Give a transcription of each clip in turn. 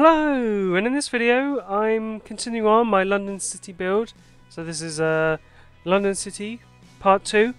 Hello, and in this video I'm continuing on my London City build. So this is London City Part 2,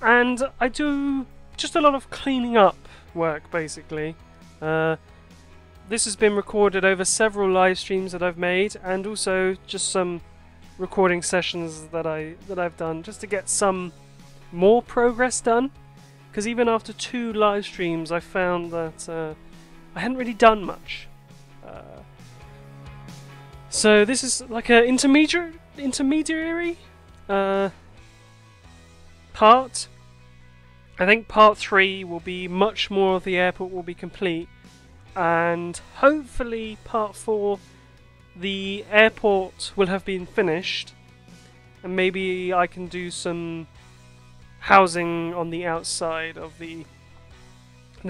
and I do just a lot of cleaning up work basically. This has been recorded over several live streams that I've made, and also just some recording sessions that I've done just to get some more progress done. Because even after 2 live streams I found that I hadn't really done much. So this is like an intermediary part. I think part 3 will be much more of the airport will be complete, and hopefully part 4 the airport will have been finished, and maybe I can do some housing on the outside of the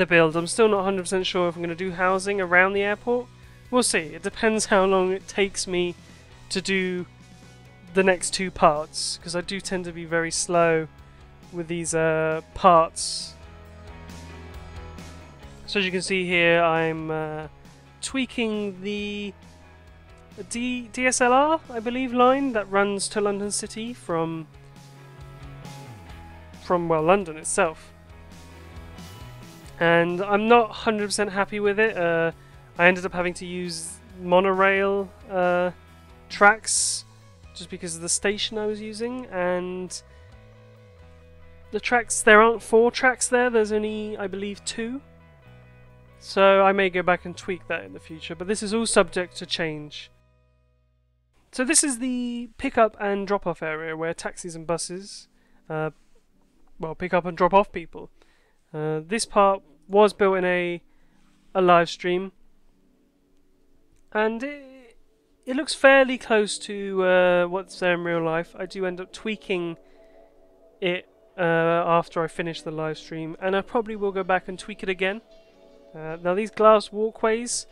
build. I'm still not 100% sure if I'm going to do housing around the airport. We'll see. It depends how long it takes me to do the next 2 parts, because I do tend to be very slow with these parts. So as you can see here, I'm tweaking the DSLR, I believe, line that runs to London City from well, London itself. And I'm not 100% happy with it. I ended up having to use monorail tracks just because of the station I was using, and the tracks, there aren't 4 tracks there, there's only, I believe, 2. So I may go back and tweak that in the future, but this is all subject to change. So this is the pick-up and drop-off area where taxis and buses well, pick up and drop off people. This part was built in a live stream, and it looks fairly close to what's there in real life. I do end up tweaking it after I finish the live stream, and I probably will go back and tweak it again. Now these glass walkways,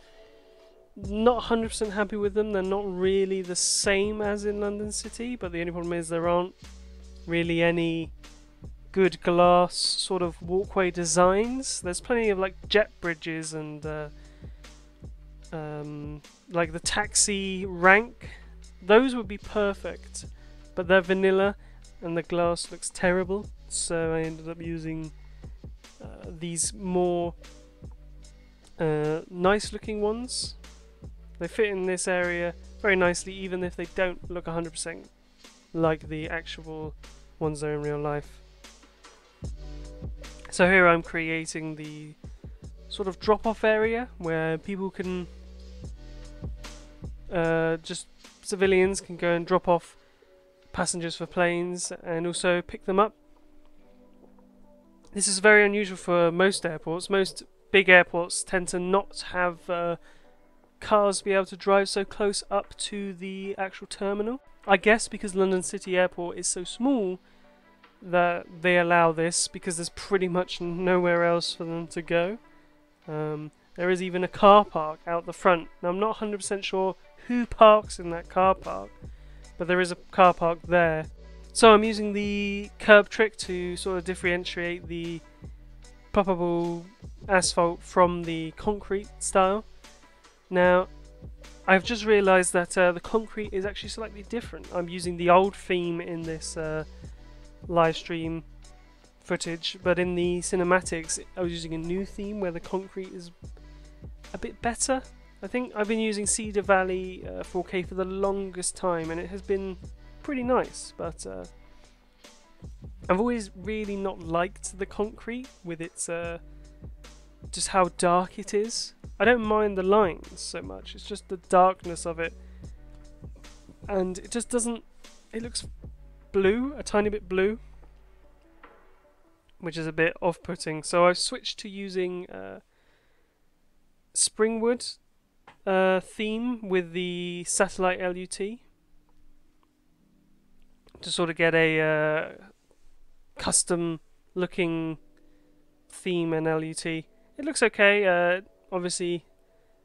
not 100% happy with them. They're not really the same as in London City, but the only problem is there aren't really any good glass sort of walkway designs. There's plenty of like jet bridges and like the taxi rank. Those would be perfect, but they're vanilla and the glass looks terrible, so I ended up using these more nice looking ones. They fit in this area very nicely, even if they don't look 100% like the actual ones there in real life. So here I'm creating the sort of drop-off area where people can, just civilians can go and drop off passengers for planes and also pick them up. This is very unusual for most airports. Most big airports tend to not have cars be able to drive so close up to the actual terminal. I guess because London City Airport is so small that they allow this, because there's pretty much nowhere else for them to go. There is even a car park out the front. Now I'm not 100% sure who parks in that car park, but there is a car park there. So I'm using the curb trick to sort of differentiate the poppable asphalt from the concrete style. Now I've just realised that the concrete is actually slightly different. I'm using the old theme in this live stream footage, but in the cinematics I was using a new theme where the concrete is a bit better. I think I've been using Cedar Valley 4K for the longest time, and it has been pretty nice, but I've always really not liked the concrete with its just how dark it is. I don't mind the lines so much, it's just the darkness of it, and it just doesn't, it looks blue, a tiny bit blue, which is a bit off-putting. So I've switched to using Springwood theme with the satellite LUT to sort of get a custom looking theme and LUT. It looks okay. Obviously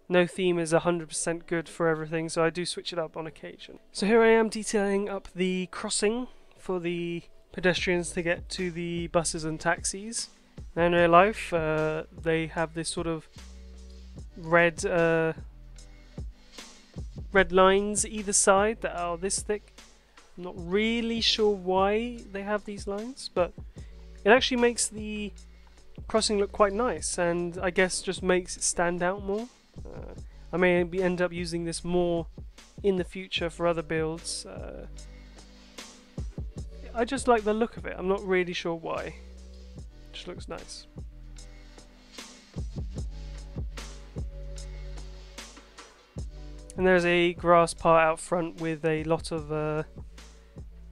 no theme is 100% good for everything, so I do switch it up on occasion. So here I am detailing up the crossing for the pedestrians to get to the buses and taxis. Now in real life they have this sort of red red lines either side that are this thick. I'm not really sure why they have these lines, but it actually makes the crossing look quite nice, and I guess just makes it stand out more. I may end up using this more in the future for other builds. I just like the look of it. I'm not really sure why. It just looks nice. And there's a grass part out front with a lot of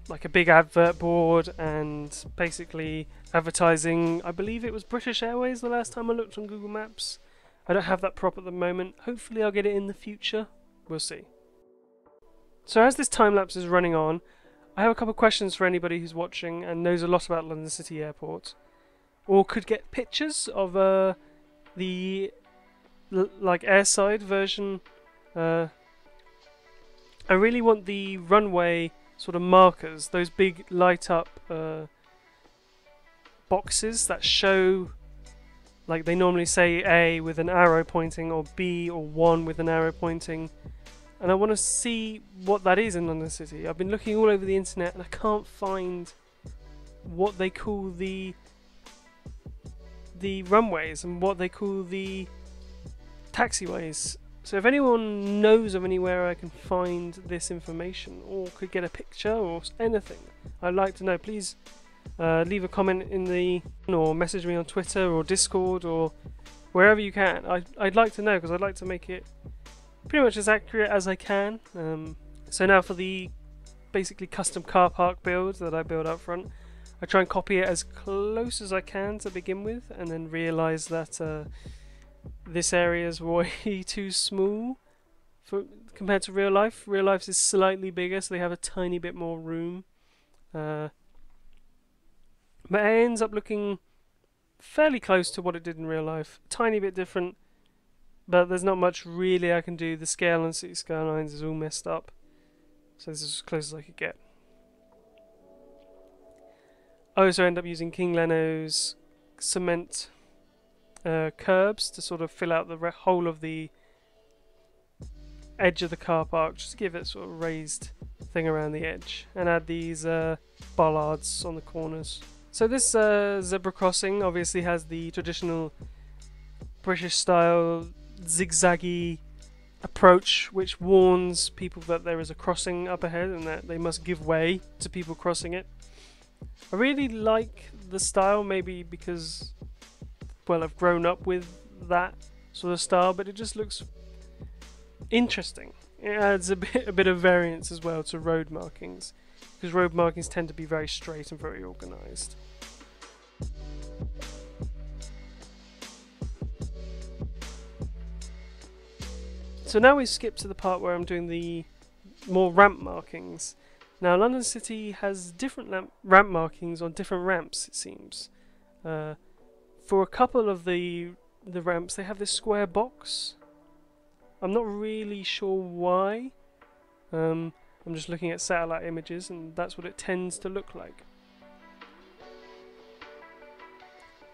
like a big advert board and basically advertising. I believe it was British Airways the last time I looked on Google Maps. I don't have that prop at the moment. Hopefully I'll get it in the future. We'll see. So as this time lapse is running on, I have a couple of questions for anybody who's watching and knows a lot about London City Airport, or could get pictures of the like airside version. I really want the runway sort of markers, those big light up boxes that show, like they normally say A with an arrow pointing, or B or 1 with an arrow pointing. And I want to see what that is in London City. I've been looking all over the internet and I can't find what they call the runways and what they call the taxiways. So if anyone knows of anywhere I can find this information, or could get a picture or anything, I'd like to know. Please leave a comment in the, or message me on Twitter or Discord or wherever you can. I'd like to know, because I'd like to make it pretty much as accurate as I can. So now for the basically custom car park build that I build up front, I try and copy it as close as I can to begin with, and then realise that this area is way too small compared to real life. Real life is slightly bigger, so they have a tiny bit more room. But it ends up looking fairly close to what it did in real life. A tiny bit different, but there's not much really I can do. The scale on City Skylines is all messed up, so this is as close as I could get. I also end up using King Leno's cement curbs to sort of fill out the whole of the edge of the car park, just to give it sort of raised thing around the edge, and add these bollards on the corners. So this zebra crossing obviously has the traditional British style zigzaggy approach, which warns people that there is a crossing up ahead and that they must give way to people crossing it. I really like the style, maybe because, well, I've grown up with that sort of style, but it just looks interesting. It adds a bit of variance as well to road markings, because road markings tend to be very straight and very organised. So now we skip to the part where I'm doing the more ramp markings. Now London City has different ramp markings on different ramps, it seems. For a couple of the ramps they have this square box. I'm not really sure why. I'm just looking at satellite images and that's what it tends to look like.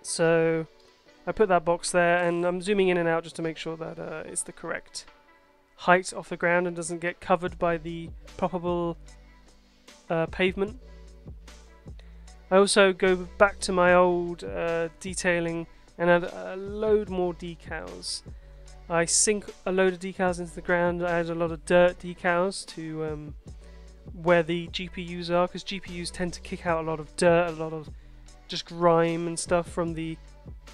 So I put that box there, and I'm zooming in and out just to make sure that it's the correct height off the ground and doesn't get covered by the proppable pavement. I also go back to my old detailing and add a load more decals. I sink a load of decals into the ground. I add a lot of dirt decals to where the GPUs are, because GPUs tend to kick out a lot of dirt, a lot of just grime and stuff from the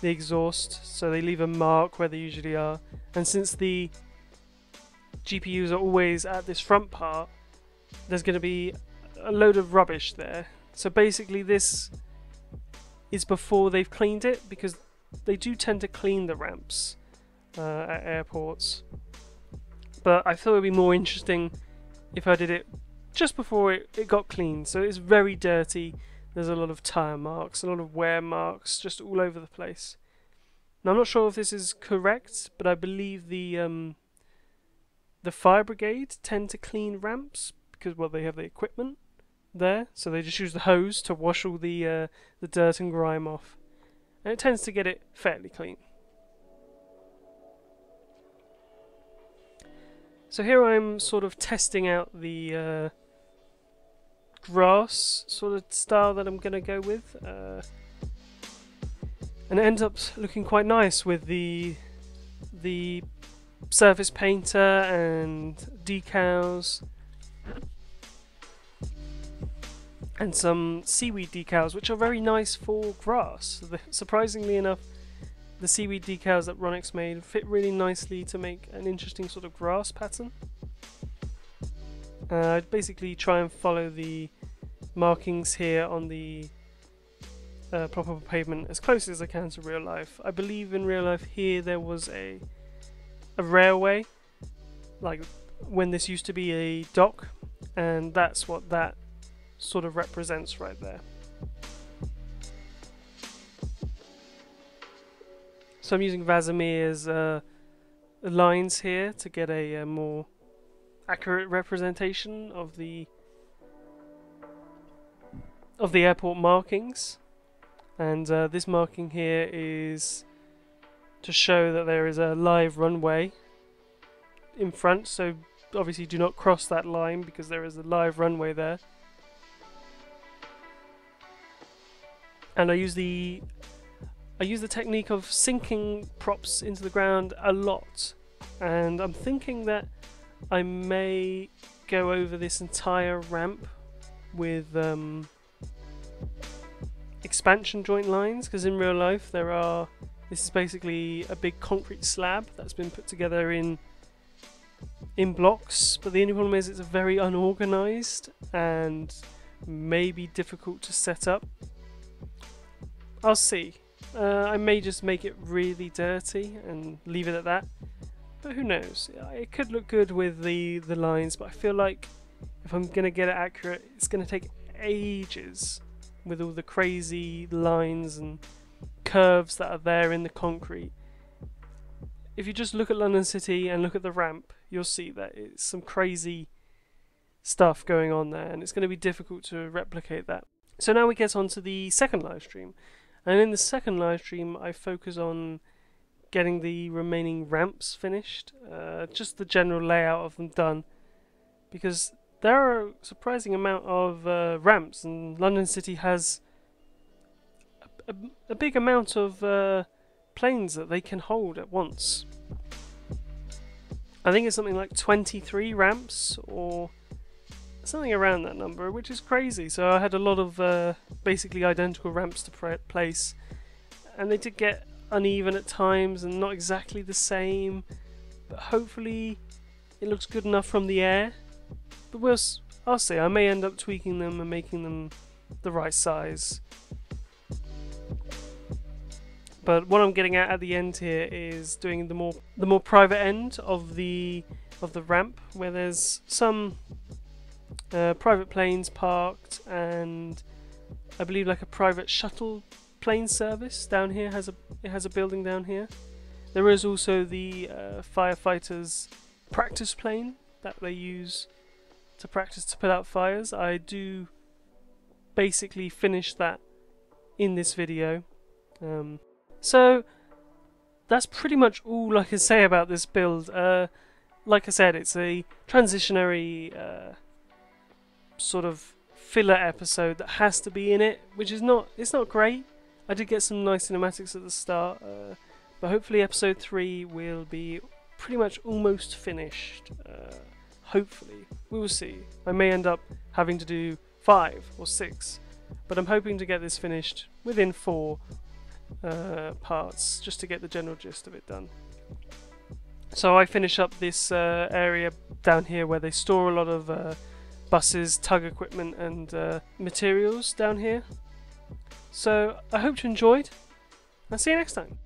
exhaust, so they leave a mark where they usually are. And since the GPUs are always at this front part, there's going to be a load of rubbish there. So basically this is before they've cleaned it, because they do tend to clean the ramps at airports. But I thought it would be more interesting if I did it just before it got cleaned. So it's very dirty. There's a lot of tyre marks, a lot of wear marks just all over the place. Now I'm not sure if this is correct, but I believe the fire brigade tend to clean ramps because, well, they have the equipment there, so they just use the hose to wash all the dirt and grime off, and it tends to get it fairly clean. So here I'm sort of testing out the grass sort of style that I'm going to go with. And it ends up looking quite nice with the surface painter and decals and some seaweed decals, which are very nice for grass. Surprisingly enough, the seaweed decals that Ronix made fit really nicely to make an interesting sort of grass pattern. I'd basically try and follow the markings here on the proper pavement as close as I can to real life. I believe in real life here there was a railway, like when this used to be a dock, and that's what that sort of represents right there. So I'm using Vasimir's lines here to get a more accurate representation of the airport markings, and this marking here is to show that there is a live runway in front, so obviously do not cross that line because there is a live runway there. And I use the technique of sinking props into the ground a lot, and I'm thinking that I may go over this entire ramp with expansion joint lines, because in real life this is basically a big concrete slab that's been put together in blocks, but the only problem is it's very unorganized and maybe difficult to set up. I'll see. I may just make it really dirty and leave it at that, but who knows. It could look good with the lines, but I feel like if I'm going to get it accurate, it's going to take ages with all the crazy lines and curves that are there in the concrete. If you just look at London City and look at the ramp, you'll see that it's some crazy stuff going on there, and it's going to be difficult to replicate that. So now we get on to the second live stream. And in the second live stream, I focus on getting the remaining ramps finished, just the general layout of them done, because there are a surprising amount of ramps, and London City has a big amount of planes that they can hold at once. I think it's something like 23 ramps, or something around that number, which is crazy. So I had a lot of basically identical ramps to place, and they did get uneven at times and not exactly the same, but hopefully it looks good enough from the air. But I'll see. I may end up tweaking them and making them the right size. But what I'm getting at the end here is doing the more private end of the ramp, where there's some private planes parked, and I believe like a private shuttle plane service down here has a building down here. There is also the firefighters' practice plane that they use to practice to put out fires. I do basically finish that in this video. So that's pretty much all I can say about this build. Like I said, it's a transitionary sort of filler episode that has to be in it, which is not great. I did get some nice cinematics at the start, but hopefully episode 3 will be pretty much almost finished. Hopefully, we will see. I may end up having to do 5 or 6, but I'm hoping to get this finished within 4 parts, just to get the general gist of it done. So I finish up this area down here where they store a lot of buses, tug equipment and materials down here. So I hope you enjoyed. I'll see you next time.